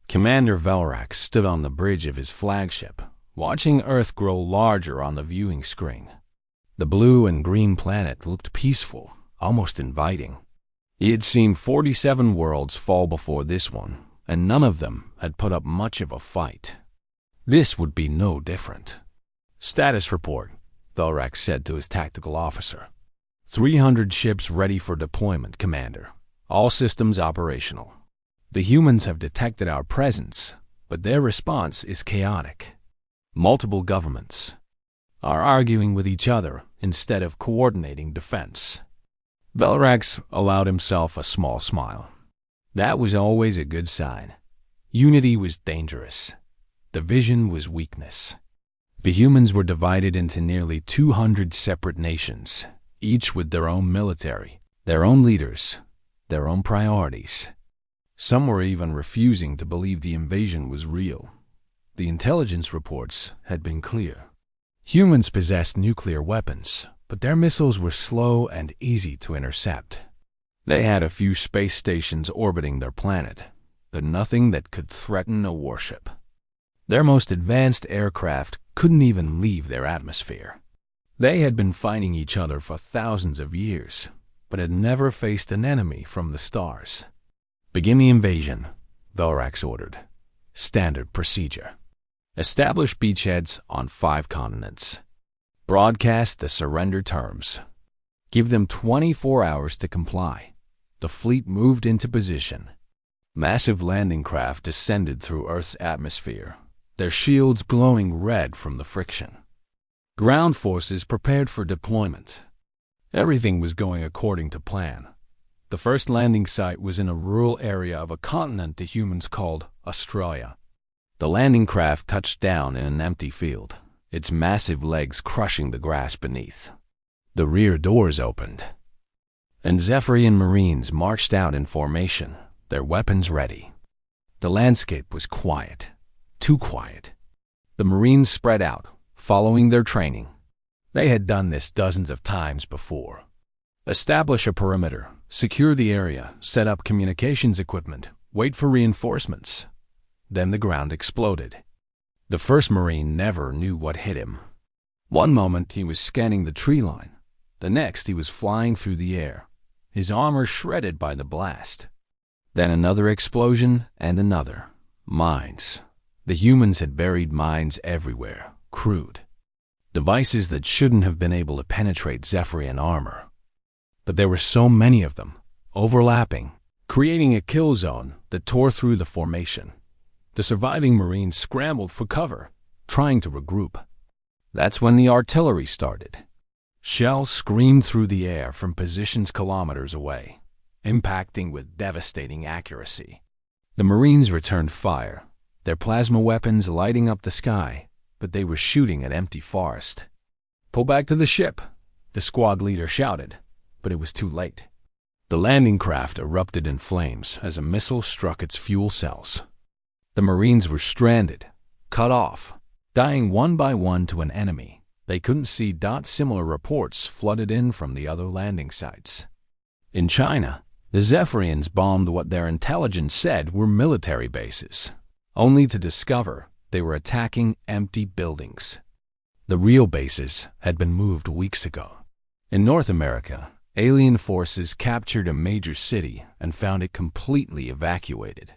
Commander Velrak stood on the bridge of his flagship, watching Earth grow larger on the viewing screen. The blue and green planet looked peaceful, almost inviting. He had seen 47 worlds fall before this one, and none of them had put up much of a fight. This would be no different. "Status report," Velrak said to his tactical officer. 300 ships ready for deployment, Commander. All systems operational. The humans have detected our presence, but their response is chaotic. Multiple governments are arguing with each other instead of coordinating defense. Velrax allowed himself a small smile. That was always a good sign. Unity was dangerous. Division was weakness. The humans were divided into nearly 200 separate nations, each with their own military, their own leaders, their own priorities. Some were even refusing to believe the invasion was real. The intelligence reports had been clear. Humans possessed nuclear weapons, but their missiles were slow and easy to intercept. They had a few space stations orbiting their planet, but nothing that could threaten a warship. Their most advanced aircraft couldn't even leave their atmosphere. They had been fighting each other for thousands of years, but had never faced an enemy from the stars. "Begin the invasion," Velrax ordered. Standard procedure. Establish beachheads on 5 continents. Broadcast the surrender terms. Give them 24 hours to comply. The fleet moved into position. Massive landing craft descended through Earth's atmosphere, their shields glowing red from the friction. Ground forces prepared for deployment. Everything was going according to plan. The first landing site was in a rural area of a continent the humans called Australia. The landing craft touched down in an empty field, its massive legs crushing the grass beneath. The rear doors opened, and Zephyrian Marines marched out in formation, their weapons ready. The landscape was quiet, too quiet. The Marines spread out, following their training. They had done this dozens of times before. Establish a perimeter, secure the area, set up communications equipment, wait for reinforcements. Then the ground exploded. The first Marine never knew what hit him. One moment he was scanning the tree line. The next he was flying through the air, his armor shredded by the blast. Then another explosion and another. Mines. The humans had buried mines everywhere, crude. Devices that shouldn't have been able to penetrate Zephyrian armor. But there were so many of them, overlapping, creating a kill zone that tore through the formation. The surviving Marines scrambled for cover, trying to regroup. That's when the artillery started. Shells screamed through the air from positions kilometers away, impacting with devastating accuracy. The Marines returned fire, their plasma weapons lighting up the sky, but they were shooting at empty forest. "Pull back to the ship," the squad leader shouted, but it was too late. The landing craft erupted in flames as a missile struck its fuel cells. The Marines were stranded, cut off, dying one by one to an enemy. They couldn't see. Similar reports flooded in from the other landing sites. In China, the Zephyrians bombed what their intelligence said were military bases, only to discover they were attacking empty buildings. The real bases had been moved weeks ago. In North America, alien forces captured a major city and found it completely evacuated.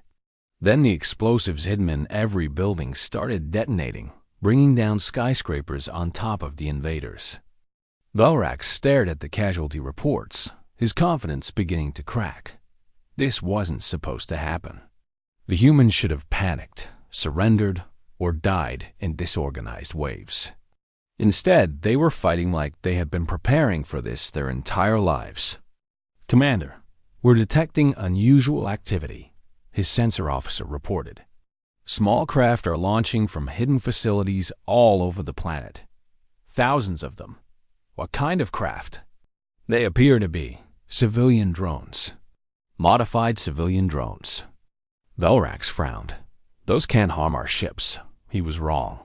Then the explosives hidden in every building started detonating, bringing down skyscrapers on top of the invaders. Velrax stared at the casualty reports, his confidence beginning to crack. This wasn't supposed to happen. The humans should have panicked, surrendered, or died in disorganized waves. Instead, they were fighting like they had been preparing for this their entire lives. "Commander, we're detecting unusual activity," his sensor officer reported. "Small craft are launching from hidden facilities all over the planet. Thousands of them. What kind of craft?" "They appear to be civilian drones. Modified civilian drones." Velrax frowned. "Those can't harm our ships." He was wrong.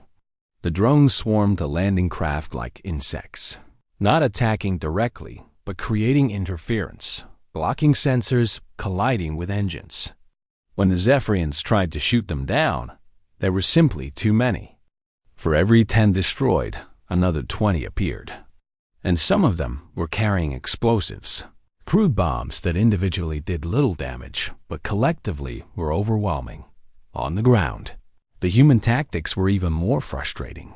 The drones swarmed the landing craft like insects, not attacking directly, but creating interference, blocking sensors, colliding with engines. When the Zephyrians tried to shoot them down, there were simply too many. For every 10 destroyed, another 20 appeared. And some of them were carrying explosives, crude bombs that individually did little damage, but collectively were overwhelming. On the ground, the human tactics were even more frustrating.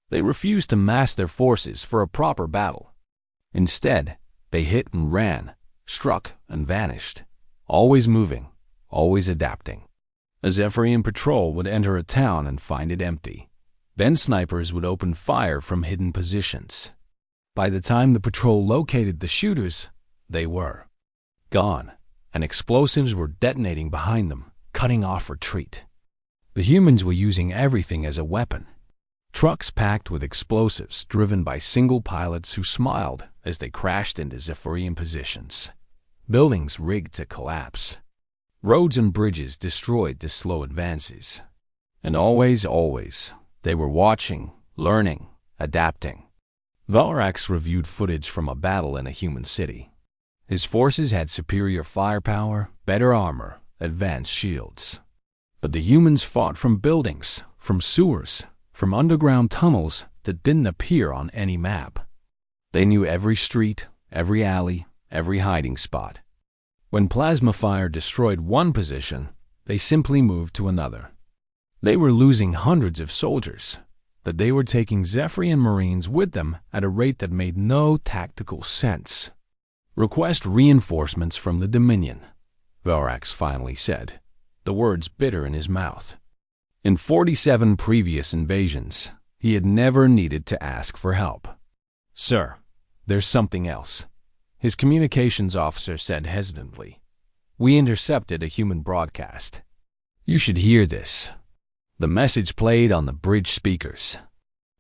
They refused to mass their forces for a proper battle. Instead, they hit and ran, struck and vanished, always moving, always adapting. A Zephyrian patrol would enter a town and find it empty. Then snipers would open fire from hidden positions. By the time the patrol located the shooters, they were gone, and explosives were detonating behind them, cutting off retreat. The humans were using everything as a weapon. Trucks packed with explosives driven by single pilots who smiled as they crashed into Zephyrian positions. Buildings rigged to collapse. Roads and bridges destroyed to slow advances. And always, they were watching, learning, adapting. Valrax reviewed footage from a battle in a human city. His forces had superior firepower, better armor, advanced shields. But the humans fought from buildings, from sewers, from underground tunnels that didn't appear on any map. They knew every street, every alley, every hiding spot. When plasma fire destroyed one position, they simply moved to another. They were losing hundreds of soldiers, but they were taking Zephyrian Marines with them at a rate that made no tactical sense. "Request reinforcements from the Dominion," Valrax finally said, the words bitter in his mouth. In 47 previous invasions, he had never needed to ask for help. "Sir, there's something else," his communications officer said hesitantly. "We intercepted a human broadcast. You should hear this." The message played on the bridge speakers.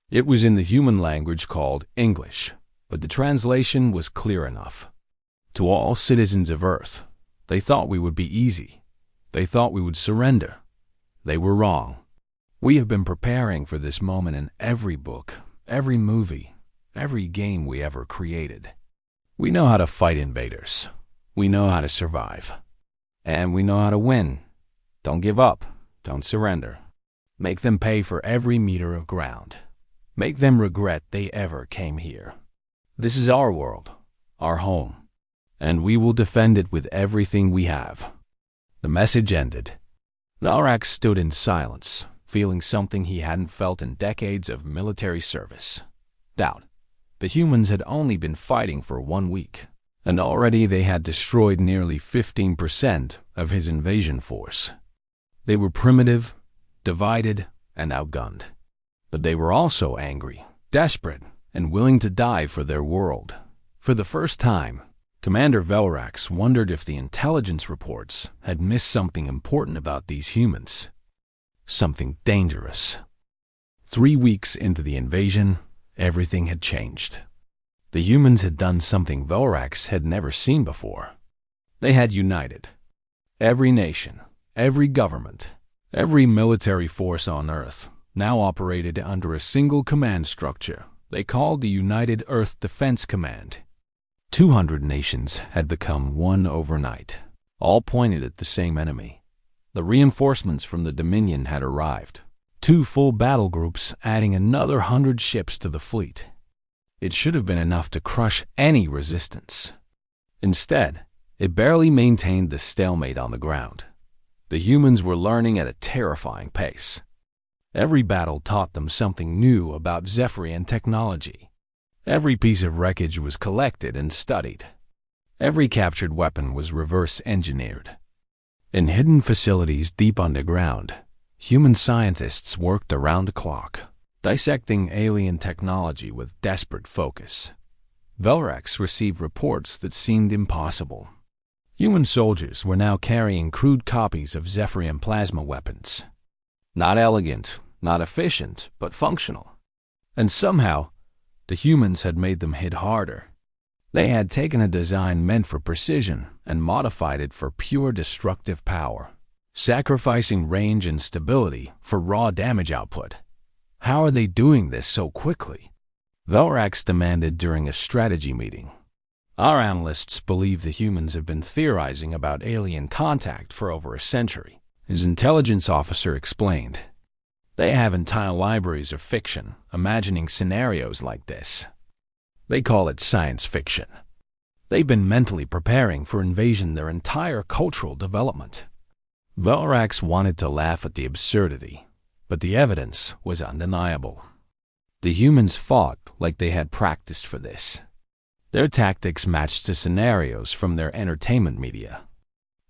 It was in the human language called English, but the translation was clear enough. To all citizens of Earth, they thought we would be easy. They thought we would surrender. They were wrong. We have been preparing for this moment in every book, every movie, every game we ever created. We know how to fight invaders. We know how to survive. And we know how to win. Don't give up. Don't surrender. Make them pay for every meter of ground. Make them regret they ever came here. This is our world, our home, and we will defend it with everything we have. The message ended. Valrax stood in silence, feeling something he hadn't felt in decades of military service. Doubt. The humans had only been fighting for 1 week, and already they had destroyed nearly 15% of his invasion force. They were primitive, divided, and outgunned. But they were also angry, desperate, and willing to die for their world. For the first time, Commander Valrax wondered if the intelligence reports had missed something important about these humans. Something dangerous. 3 weeks into the invasion, everything had changed. The humans had done something Valrax had never seen before. They had united. Every nation, every government, every military force on Earth now operated under a single command structure they called the United Earth Defense Command. 200 nations had become one overnight, all pointed at the same enemy. The reinforcements from the Dominion had arrived, 2 full battle groups adding another 100 ships to the fleet. It should have been enough to crush any resistance. Instead, it barely maintained the stalemate on the ground. The humans were learning at a terrifying pace. Every battle taught them something new about Zephyrian technology. Every piece of wreckage was collected and studied. Every captured weapon was reverse-engineered. In hidden facilities deep underground, human scientists worked around the clock, dissecting alien technology with desperate focus. Valrax received reports that seemed impossible. Human soldiers were now carrying crude copies of Zephyrian plasma weapons. Not elegant, not efficient, but functional. And somehow, the humans had made them hit harder. They had taken a design meant for precision and modified it for pure destructive power, sacrificing range and stability for raw damage output. How are they doing this so quickly? Valrax demanded during a strategy meeting. Our analysts believe the humans have been theorizing about alien contact for over a century. his intelligence officer explained. They have entire libraries of fiction, imagining scenarios like this. They call it science fiction. They've been mentally preparing for invasion their entire cultural development. Velrax wanted to laugh at the absurdity, but the evidence was undeniable. The humans fought like they had practiced for this. Their tactics matched the scenarios from their entertainment media.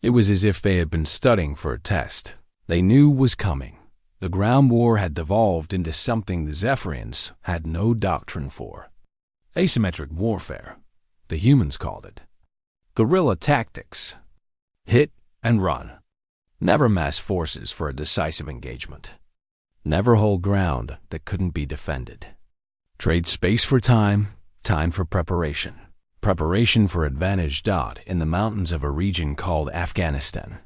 It was as if they had been studying for a test they knew was coming. The ground war had devolved into something the Zephyrians had no doctrine for. Asymmetric warfare, the humans called it. Guerrilla tactics. Hit and run. Never mass forces for a decisive engagement. Never hold ground that couldn't be defended. Trade space for time, time for preparation. Preparation for advantage. In the mountains of a region called Afghanistan,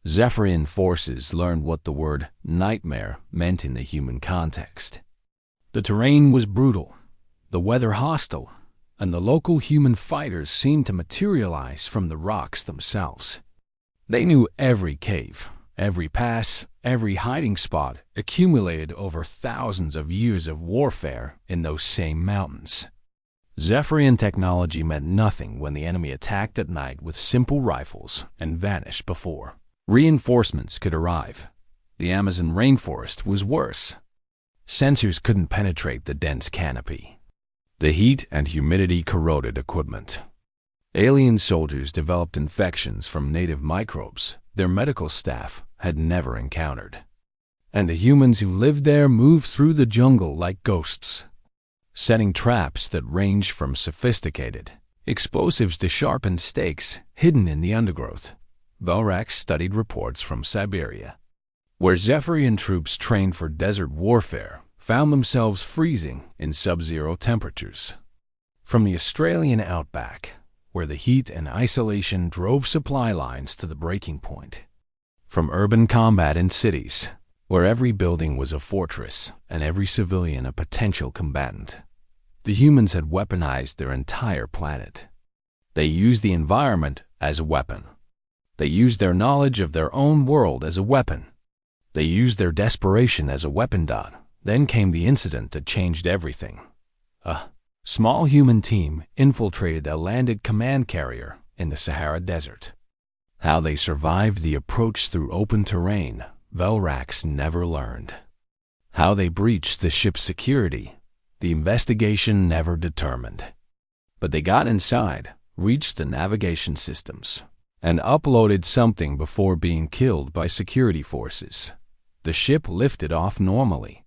Zephyrian forces learned what the word nightmare meant in the human context. The terrain was brutal, the weather hostile, and the local human fighters seemed to materialize from the rocks themselves. They knew every cave, every pass, every hiding spot accumulated over thousands of years of warfare in those same mountains. Zephyrian technology meant nothing when the enemy attacked at night with simple rifles and vanished before reinforcements could arrive. The Amazon rainforest was worse. Sensors couldn't penetrate the dense canopy. The heat and humidity corroded equipment. Alien soldiers developed infections from native microbes their medical staff had never encountered. And the humans who lived there moved through the jungle like ghosts, setting traps that ranged from sophisticated explosives to sharpened stakes hidden in the undergrowth. Velrax studied reports from Siberia, where Zephyrian troops trained for desert warfare found themselves freezing in sub-zero temperatures. From the Australian outback, where the heat and isolation drove supply lines to the breaking point. From urban combat in cities, where every building was a fortress and every civilian a potential combatant. The humans had weaponized their entire planet. They used the environment as a weapon. They used their knowledge of their own world as a weapon. They used their desperation as a weapon. Then came the incident that changed everything. A small human team infiltrated a landed command carrier in the Sahara Desert. How they survived the approach through open terrain, Velrax never learned. How they breached the ship's security, the investigation never determined. But they got inside, reached the navigation systems, and uploaded something before being killed by security forces. The ship lifted off normally.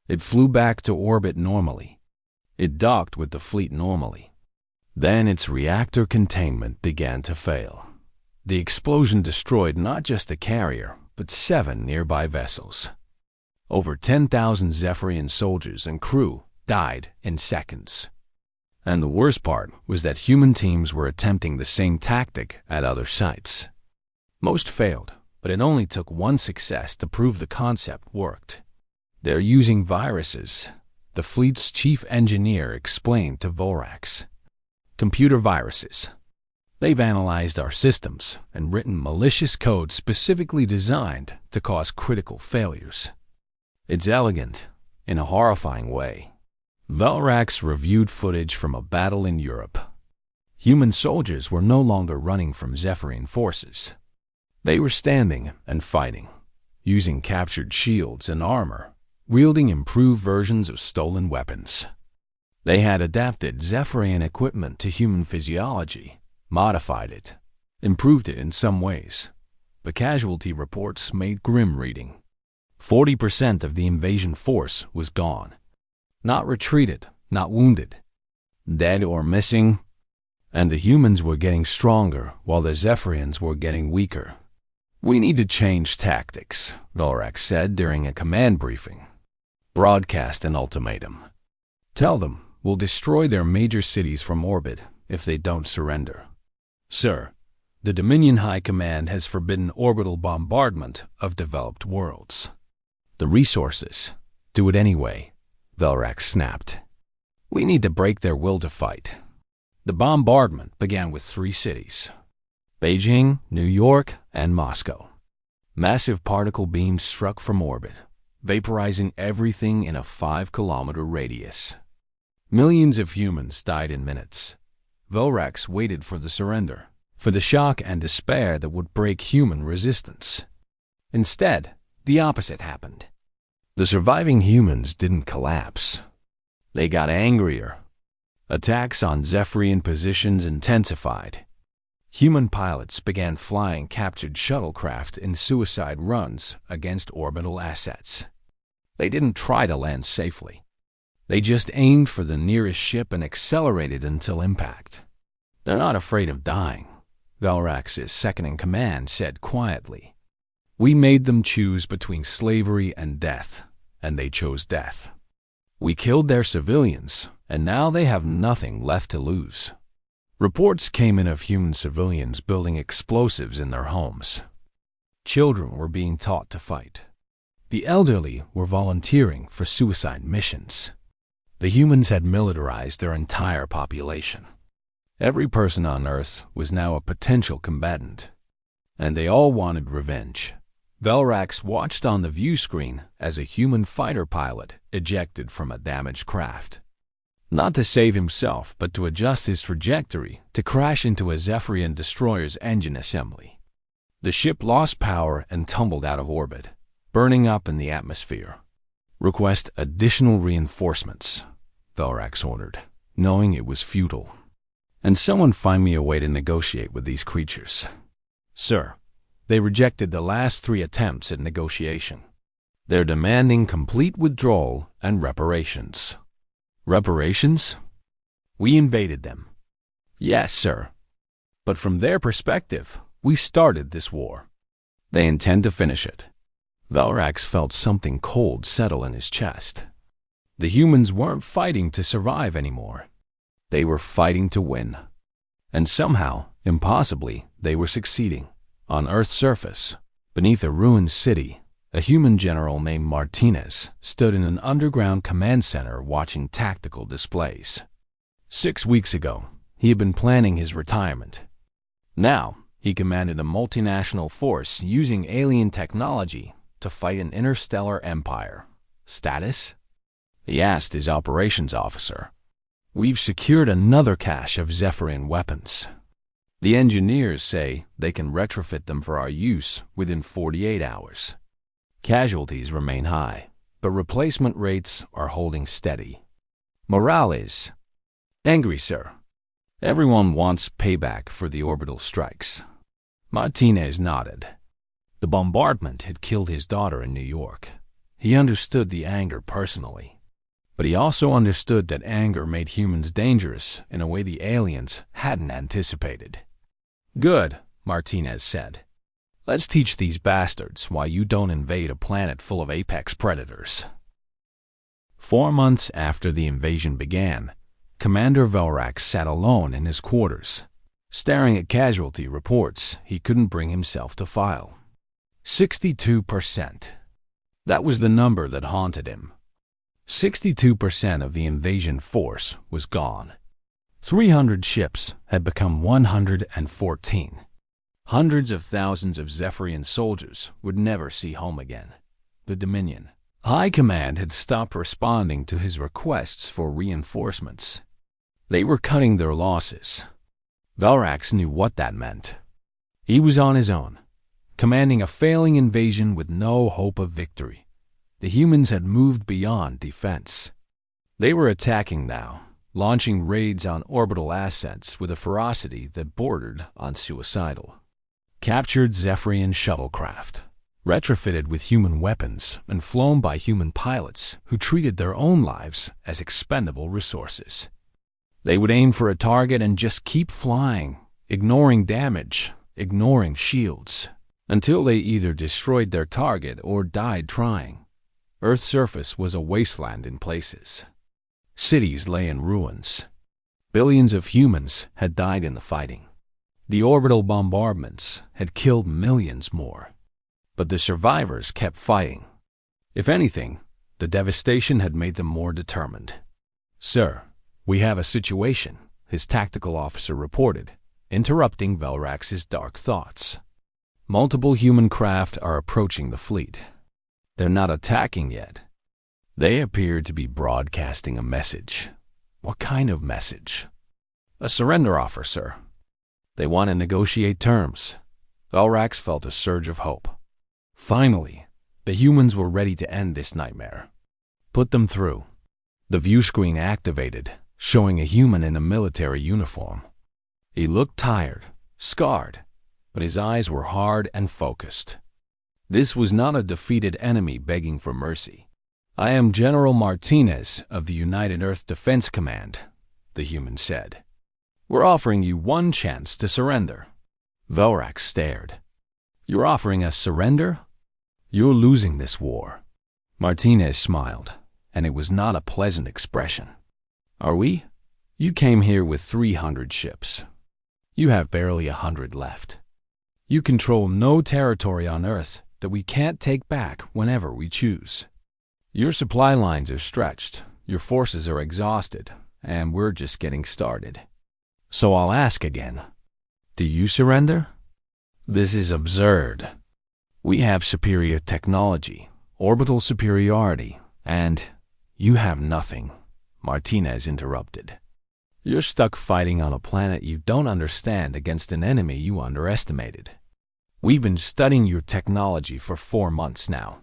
It flew back to orbit normally. It docked with the fleet normally. Then its reactor containment began to fail. The explosion destroyed not just the carrier, but 7 nearby vessels. Over 10,000 Zephyrian soldiers and crew died in seconds. And the worst part was that human teams were attempting the same tactic at other sites. Most failed, but it only took one success to prove the concept worked. They're using viruses, the fleet's chief engineer explained to Velrax. Computer viruses. They've analyzed our systems and written malicious code specifically designed to cause critical failures. It's elegant, in a horrifying way. Velrax reviewed footage from a battle in Europe. Human soldiers were no longer running from Zephyrian forces. They were standing and fighting, using captured shields and armor, wielding improved versions of stolen weapons. They had adapted Zephyrian equipment to human physiology, modified it, improved it in some ways. The casualty reports made grim reading. 40% of the invasion force was gone. Not retreated, not wounded. Dead or missing. And the humans were getting stronger while the Zephyrians were getting weaker. We need to change tactics, Velrax said during a command briefing. Broadcast an ultimatum. Tell them we'll destroy their major cities from orbit if they don't surrender. Sir, the Dominion High Command has forbidden orbital bombardment of developed worlds. The resources. Do it anyway, Velrax snapped. We need to break their will to fight. The bombardment began with 3 cities: Beijing, New York, and Moscow. Massive particle beams struck from orbit, vaporizing everything in a 5-kilometer radius. Millions of humans died in minutes. Velrax waited for the surrender, for the shock and despair that would break human resistance. Instead, the opposite happened. The surviving humans didn't collapse. They got angrier. Attacks on Zephyrian positions intensified. Human pilots began flying captured shuttlecraft in suicide runs against orbital assets. They didn't try to land safely. They just aimed for the nearest ship and accelerated until impact. "They're not afraid of dying," Velrax's second-in-command said quietly. "We made them choose between slavery and death, and they chose death. We killed their civilians, and now they have nothing left to lose." Reports came in of human civilians building explosives in their homes. Children were being taught to fight. The elderly were volunteering for suicide missions. The humans had militarized their entire population. Every person on Earth was now a potential combatant, and they all wanted revenge. Velrax watched on the view screen as a human fighter pilot ejected from a damaged craft. Not to save himself, but to adjust his trajectory to crash into a Zephyrian destroyer's engine assembly. The ship lost power and tumbled out of orbit, burning up in the atmosphere. "Request additional reinforcements," Velrax ordered, knowing it was futile. "And someone find me a way to negotiate with these creatures." "Sir, they rejected the last 3 attempts at negotiation. They're demanding complete withdrawal and reparations." "Reparations?" "We invaded them." "Yes, sir. But from their perspective, we started this war. They intend to finish it." Velrax felt something cold settle in his chest. The humans weren't fighting to survive anymore. They were fighting to win. And somehow, impossibly, they were succeeding. On Earth's surface, beneath a ruined city, a human general named Martinez stood in an underground command center watching tactical displays. 6 weeks ago, he had been planning his retirement. Now, he commanded a multinational force using alien technology to fight an interstellar empire. Status? He asked his operations officer. "We've secured another cache of Zephyrian weapons. The engineers say they can retrofit them for our use within 48 hours. Casualties remain high, but replacement rates are holding steady. Morale is angry, sir. Everyone wants payback for the orbital strikes." Martinez nodded. The bombardment had killed his daughter in New York. He understood the anger personally. But he also understood that anger made humans dangerous in a way the aliens hadn't anticipated. "Good," Martinez said. "Let's teach these bastards why you don't invade a planet full of apex predators." 4 months after the invasion began, Commander Velrax sat alone in his quarters, staring at casualty reports he couldn't bring himself to file. 62%. That was the number that haunted him. 62% of the invasion force was gone. 300 ships had become 114. Hundreds of thousands of Zephyrian soldiers would never see home again. The Dominion High Command had stopped responding to his requests for reinforcements. They were cutting their losses. Velrax knew what that meant. He was on his own, commanding a failing invasion with no hope of victory. The humans had moved beyond defense. They were attacking now, launching raids on orbital assets with a ferocity that bordered on suicidal. Captured Zephyrian shuttlecraft, retrofitted with human weapons and flown by human pilots who treated their own lives as expendable resources. They would aim for a target and just keep flying, ignoring damage, ignoring shields, until they either destroyed their target or died trying. Earth's surface was a wasteland in places. Cities lay in ruins. Billions of humans had died in the fighting. The orbital bombardments had killed millions more. But the survivors kept fighting. If anything, the devastation had made them more determined. "Sir, we have a situation," his tactical officer reported, interrupting Velrax's dark thoughts. Multiple human craft are approaching the fleet. They're not attacking yet. They appear to be broadcasting a message. What kind of message? A surrender offer, sir. They want to negotiate terms. Velrax felt a surge of hope. Finally, the humans were ready to end this nightmare. Put them through. The view screen activated, showing a human in a military uniform. He looked tired, scarred, but his eyes were hard and focused. This was not a defeated enemy begging for mercy. "I am General Martinez of the United Earth Defense Command," the human said. "We're offering you one chance to surrender." Velrax stared. "You're offering us surrender? You're losing this war." Martinez smiled, and it was not a pleasant expression. "Are we? You came here with 300 ships. You have barely 100 left. You control no territory on Earth that we can't take back whenever we choose. Your supply lines are stretched, your forces are exhausted, and we're just getting started. So I'll ask again, do you surrender? This is absurd. We have superior technology, orbital superiority, and you have nothing," Martinez interrupted. "You're stuck fighting on a planet you don't understand against an enemy you underestimated. We've been studying your technology for 4 months now.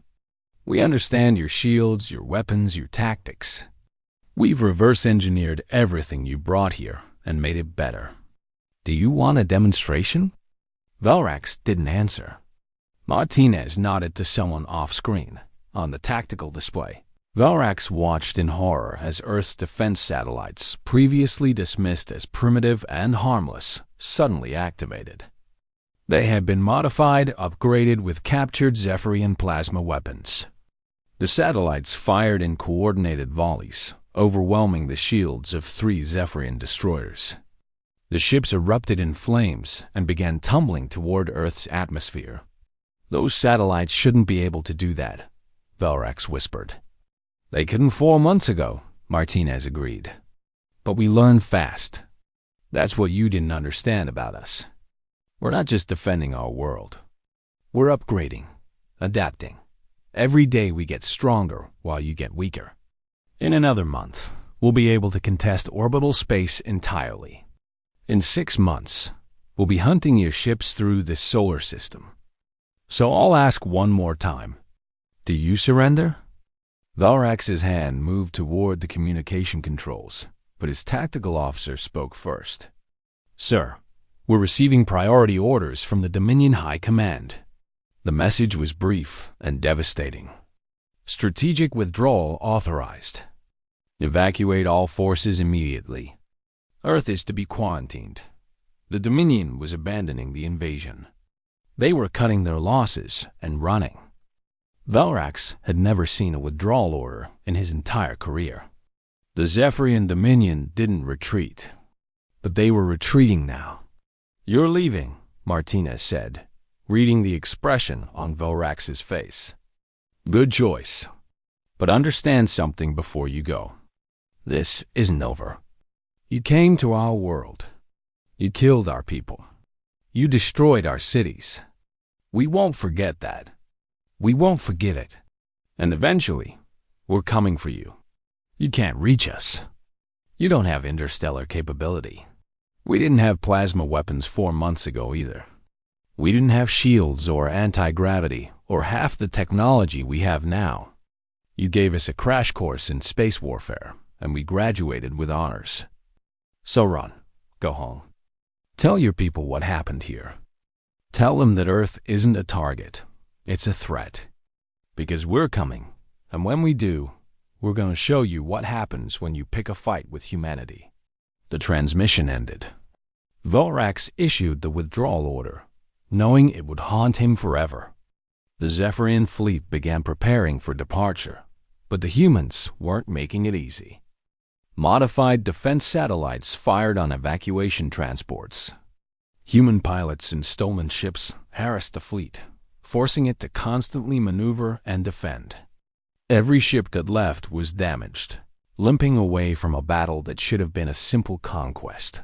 We understand your shields, your weapons, your tactics. We've reverse-engineered everything you brought here and made it better. Do you want a demonstration?" Velrax didn't answer. Martinez nodded to someone off-screen, on the tactical display. Velrax watched in horror as Earth's defense satellites, previously dismissed as primitive and harmless, suddenly activated. They had been modified, upgraded with captured Zephyrian plasma weapons. The satellites fired in coordinated volleys, overwhelming the shields of 3 Zephyrian destroyers. The ships erupted in flames and began tumbling toward Earth's atmosphere. "Those satellites shouldn't be able to do that," Velrax whispered. "They couldn't 4 months ago," Martinez agreed. "But we learned fast. That's what you didn't understand about us. We're not just defending our world. We're upgrading, adapting. Every day we get stronger while you get weaker. In another month, we'll be able to contest orbital space entirely. In 6 months, we'll be hunting your ships through this solar system. So I'll ask one more time. Do you surrender?" Velrax's hand moved toward the communication controls, but his tactical officer spoke first. "Sir, we're receiving priority orders from the Dominion High Command." The message was brief and devastating. "Strategic withdrawal authorized. Evacuate all forces immediately. Earth is to be quarantined. The Dominion was abandoning the invasion. They were cutting their losses and running." Velrax had never seen a withdrawal order in his entire career. The Zephyrian Dominion didn't retreat, but they were retreating now. "You're leaving," Martinez said, reading the expression on Velrax's face. "Good choice. But understand something before you go. This isn't over. You came to our world. You killed our people. You destroyed our cities. We won't forget that. We won't forget it. And eventually, we're coming for you. You can't reach us. You don't have interstellar capability. We didn't have plasma weapons 4 months ago either. We didn't have shields or anti-gravity or half the technology we have now. You gave us a crash course in space warfare, and we graduated with honors. So run. Go home. Tell your people what happened here. Tell them that Earth isn't a target. It's a threat. Because we're coming, and when we do, we're going to show you what happens when you pick a fight with humanity." The transmission ended. Velrax issued the withdrawal order, knowing it would haunt him forever. The Zephyrian fleet began preparing for departure, but the humans weren't making it easy. Modified defense satellites fired on evacuation transports. Human pilots in stolen ships harassed the fleet, forcing it to constantly maneuver and defend. Every ship that left was damaged, limping away from a battle that should have been a simple conquest.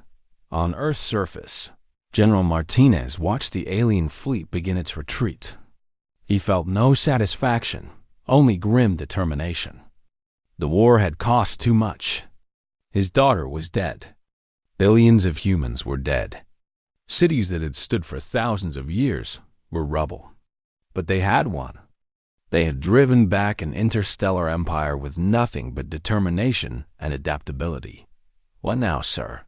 On Earth's surface, General Martinez watched the alien fleet begin its retreat. He felt no satisfaction, only grim determination. The war had cost too much. His daughter was dead. Billions of humans were dead. Cities that had stood for thousands of years were rubble. But they had won. They had driven back an interstellar empire with nothing but determination and adaptability. "What now, sir?"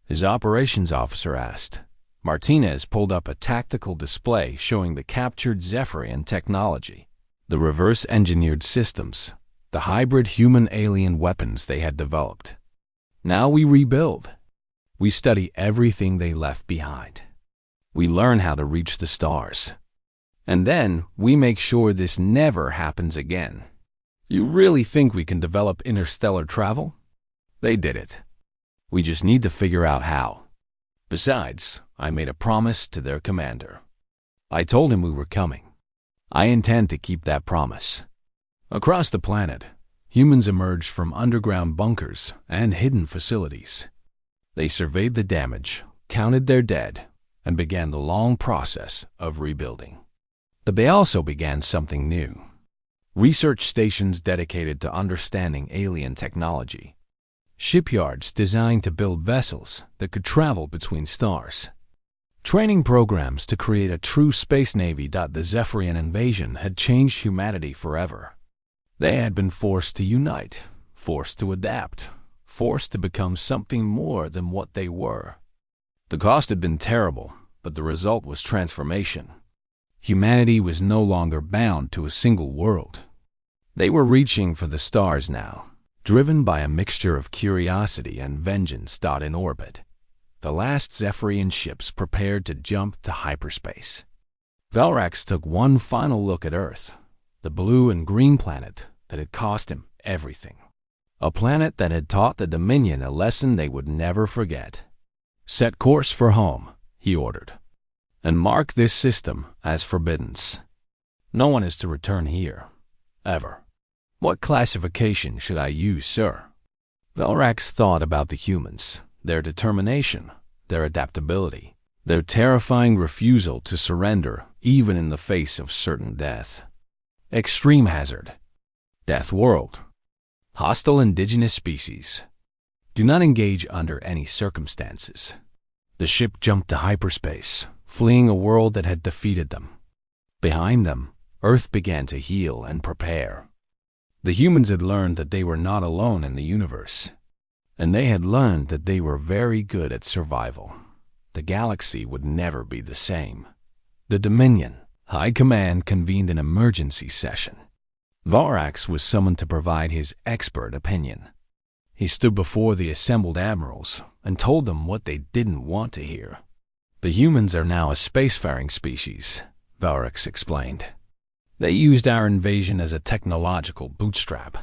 his operations officer asked. Martinez pulled up a tactical display showing the captured Zephyrian technology, the reverse-engineered systems, the hybrid human-alien weapons they had developed. "Now we rebuild. We study everything they left behind. We learn how to reach the stars. And then we make sure this never happens again." "You really think we can develop interstellar travel?" "They did it. We just need to figure out how. Besides, I made a promise to their commander. I told him we were coming. I intend to keep that promise." Across the planet, humans emerged from underground bunkers and hidden facilities. They surveyed the damage, counted their dead, and began the long process of rebuilding. But they also began something new. Research stations dedicated to understanding alien technology. Shipyards designed to build vessels that could travel between stars. Training programs to create a true space navy. The Zephyrian invasion had changed humanity forever. They had been forced to unite, forced to adapt, forced to become something more than what they were. The cost had been terrible, but the result was transformation. Humanity was no longer bound to a single world. They were reaching for the stars now, driven by a mixture of curiosity and vengeance. In orbit, the last Zephyrian ships prepared to jump to hyperspace. Valrax took one final look at Earth, the blue and green planet that had cost him everything. A planet that had taught the Dominion a lesson they would never forget. "Set course for home," he ordered, "and mark this system as forbiddance. No one is to return here, ever." "What classification should I use, sir?" Valrax thought about the humans, their determination, their adaptability, their terrifying refusal to surrender even in the face of certain death. Extreme hazard. Death world. Hostile indigenous species. Do not engage under any circumstances. The ship jumped to hyperspace, fleeing a world that had defeated them. Behind them, Earth began to heal and prepare. The humans had learned that they were not alone in the universe, and they had learned that they were very good at survival. The galaxy would never be the same. The Dominion High Command convened an emergency session. Valrax was summoned to provide his expert opinion. He stood before the assembled admirals and told them what they didn't want to hear. "The humans are now a spacefaring species," Valrax explained. "They used our invasion as a technological bootstrap.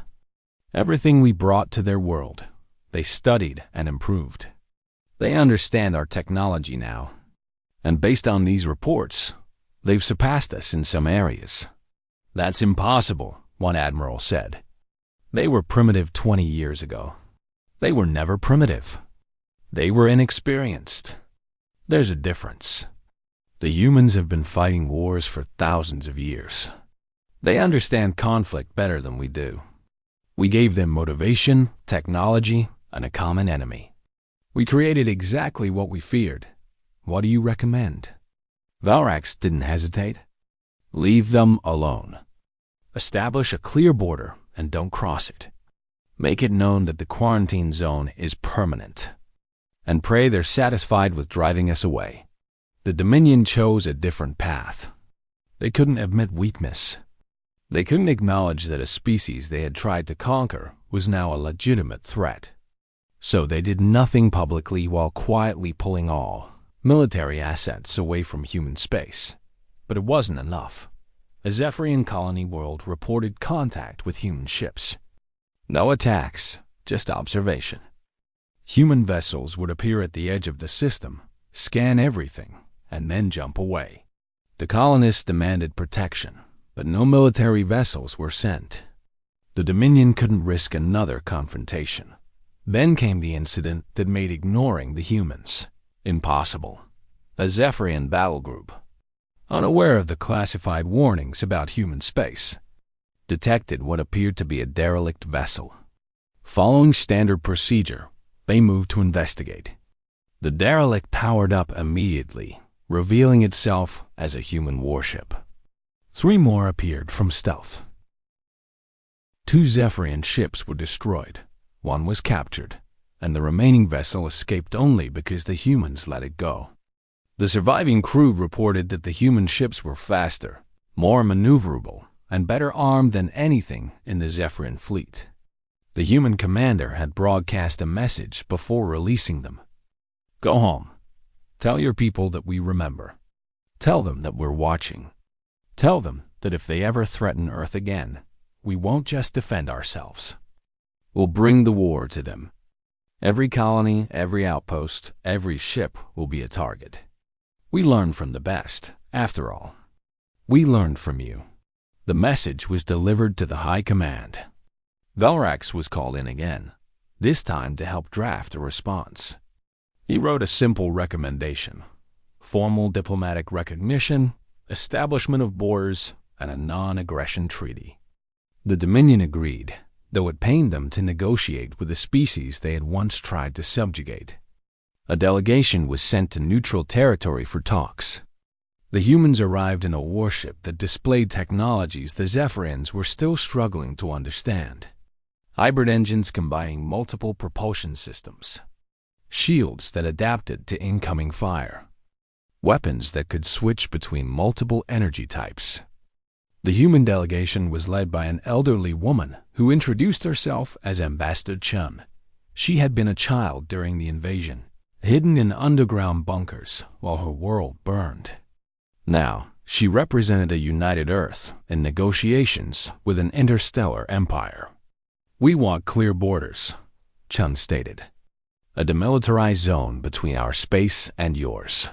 Everything we brought to their world, they studied and improved. They understand our technology now, and based on these reports, they've surpassed us in some areas." "That's impossible," one admiral said. "They were primitive 20 years ago. They were never primitive. They were inexperienced. There's a difference. The humans have been fighting wars for thousands of years. They understand conflict better than we do. We gave them motivation, technology, and a common enemy. We created exactly what we feared. What do you recommend?" Valrax didn't hesitate. "Leave them alone. Establish a clear border and don't cross it. Make it known that the quarantine zone is permanent. And pray they're satisfied with driving us away." The Dominion chose a different path. They couldn't admit weakness. They couldn't acknowledge that a species they had tried to conquer was now a legitimate threat. So they did nothing publicly while quietly pulling all military assets away from human space. But it wasn't enough. A Zephyrian colony world reported contact with human ships. No attacks, just observation. Human vessels would appear at the edge of the system, scan everything, and then jump away. The colonists demanded protection, but no military vessels were sent. The Dominion couldn't risk another confrontation. Then came the incident that made ignoring the humans impossible. a Zephyrian battle group, unaware of the classified warnings about human space, detected what appeared to be a derelict vessel. Following standard procedure, they moved to investigate. The derelict powered up immediately, revealing itself as a human warship. 3 more appeared from stealth. 2 Zephyrian ships were destroyed, 1 was captured, and the remaining vessel escaped only because the humans let it go. The surviving crew reported that the human ships were faster, more maneuverable, and better armed than anything in the Zephyrian fleet. The human commander had broadcast a message before releasing them. "Go home. Tell your people that we remember. Tell them that we're watching. Tell them that if they ever threaten Earth again, we won't just defend ourselves. We'll bring the war to them. Every colony, every outpost, every ship will be a target. We learned from the best, after all. We learned from you." The message was delivered to the High Command. Velrax was called in again, this time to help draft a response. He wrote a simple recommendation: formal diplomatic recognition, establishment of borders, and a non-aggression treaty. The Dominion agreed, though it pained them to negotiate with a species they had once tried to subjugate. A delegation was sent to neutral territory for talks. The humans arrived in a warship that displayed technologies the Zephyrians were still struggling to understand. Hybrid engines combining multiple propulsion systems, shields that adapted to incoming fire, weapons that could switch between multiple energy types. The human delegation was led by an elderly woman who introduced herself as Ambassador Chun. She had been a child during the invasion, hidden in underground bunkers while her world burned. Now, she represented a united Earth in negotiations with an interstellar empire. "We want clear borders," Chun stated. "A demilitarized zone between our space and yours.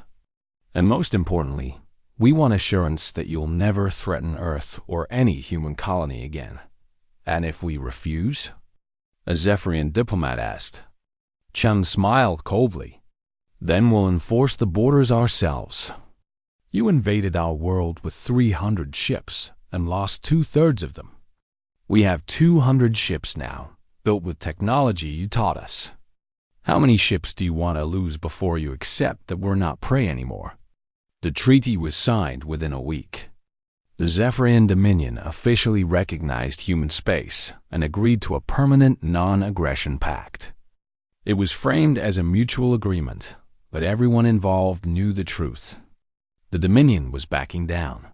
And most importantly, we want assurance that you'll never threaten Earth or any human colony again." "And if we refuse?" a Zephyrian diplomat asked. Chun smiled coldly. "Then we'll enforce the borders ourselves. You invaded our world with 300 ships and lost 2/3 of them. We have 200 ships now, built with technology you taught us. How many ships do you want to lose before you accept that we're not prey anymore?" The treaty was signed within a week. The Zephyrian Dominion officially recognized human space and agreed to a permanent non-aggression pact. It was framed as a mutual agreement, but everyone involved knew the truth. The Dominion was backing down.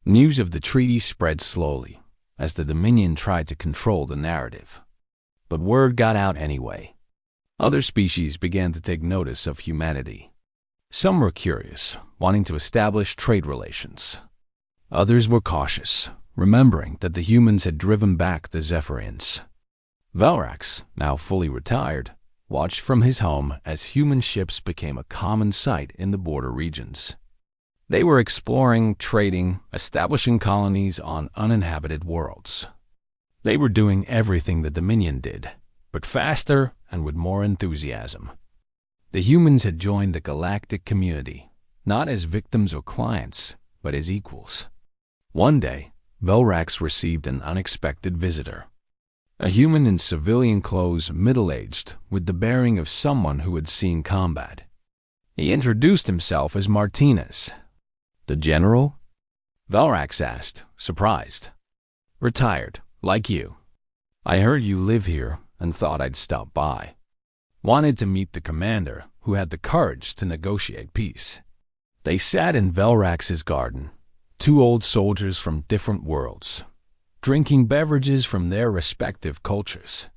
News of the treaty spread slowly, as the Dominion tried to control the narrative. But word got out anyway. Other species began to take notice of humanity. Some were curious, wanting to establish trade relations. Others were cautious, remembering that the humans had driven back the Zephyrians. Velrax, now fully retired, watched from his home as human ships became a common sight in the border regions. They were exploring, trading, establishing colonies on uninhabited worlds. They were doing everything the Dominion did, but faster and with more enthusiasm. The humans had joined the galactic community, not as victims or clients, but as equals. One day, Velrax received an unexpected visitor. A human in civilian clothes, middle-aged, with the bearing of someone who had seen combat. He introduced himself as Martinez. "The general?" Velrax asked, surprised. "Retired, like you. I heard you live here and thought I'd stop by. Wanted to meet the commander, who had the courage to negotiate peace." They sat in Velrax's garden, 2 old soldiers from different worlds, drinking beverages from their respective cultures.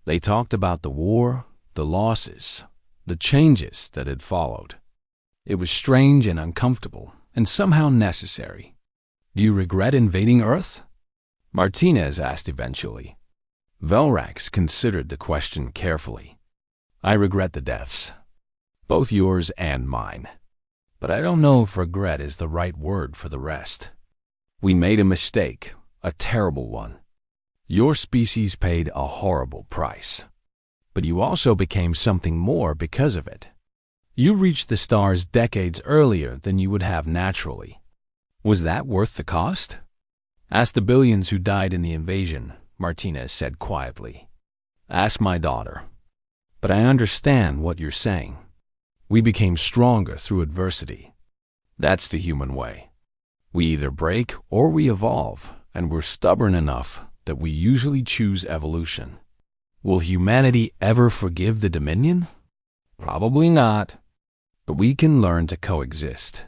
They talked about the war, the losses, the changes that had followed. It was strange and uncomfortable, and somehow necessary. "Do you regret invading Earth?" Martinez asked eventually. Velrax considered the question carefully. "I regret the deaths, both yours and mine. But I don't know if regret is the right word for the rest. We made a mistake, a terrible one. Your species paid a horrible price. But you also became something more because of it. You reached the stars decades earlier than you would have naturally. Was that worth the cost? Ask the billions who died in the invasion, Martinez said quietly. Ask my daughter. But I understand what you're saying. We became stronger through adversity. That's the human way. We either break or we evolve, and we're stubborn enough that we usually choose evolution. Will humanity ever forgive the Dominion? Probably not. But we can learn to coexist.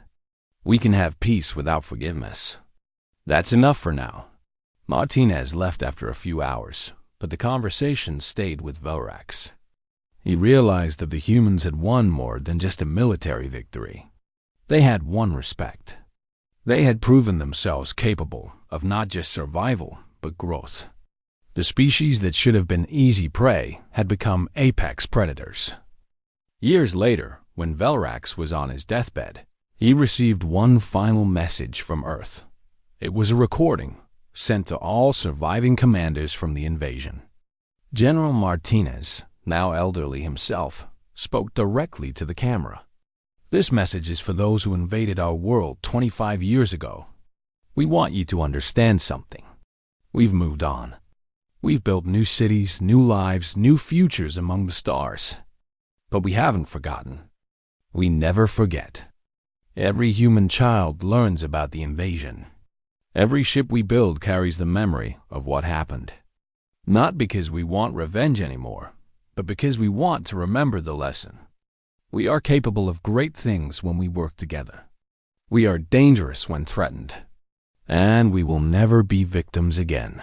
We can have peace without forgiveness. That's enough for now. Martinez left after a few hours, but the conversation stayed with Velrax. He realized that the humans had won more than just a military victory. They had won respect. They had proven themselves capable of not just survival, but growth. The species that should have been easy prey had become apex predators. Years later, when Velrax was on his deathbed, he received one final message from Earth. It was a recording sent to all surviving commanders from the invasion. General Martinez, now elderly himself, spoke directly to the camera. This message is for those who invaded our world 25 years ago. We want you to understand something. We've moved on. We've built new cities, new lives, new futures among the stars. But we haven't forgotten. We never forget. Every human child learns about the invasion. Every ship we build carries the memory of what happened. Not because we want revenge anymore, but because we want to remember the lesson. We are capable of great things when we work together. We are dangerous when threatened. And we will never be victims again.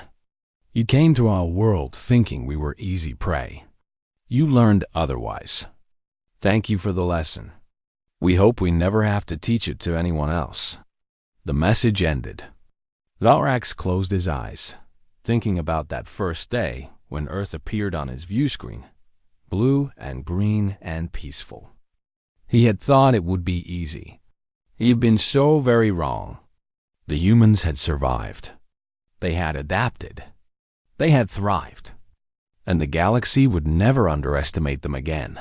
You came to our world thinking we were easy prey. You learned otherwise. Thank you for the lesson. We hope we never have to teach it to anyone else. The message ended. Velrax closed his eyes, thinking about that first day when Earth appeared on his view screen, blue and green and peaceful. He had thought it would be easy. He had been so very wrong. The humans had survived. They had adapted. They had thrived. And the galaxy would never underestimate them again.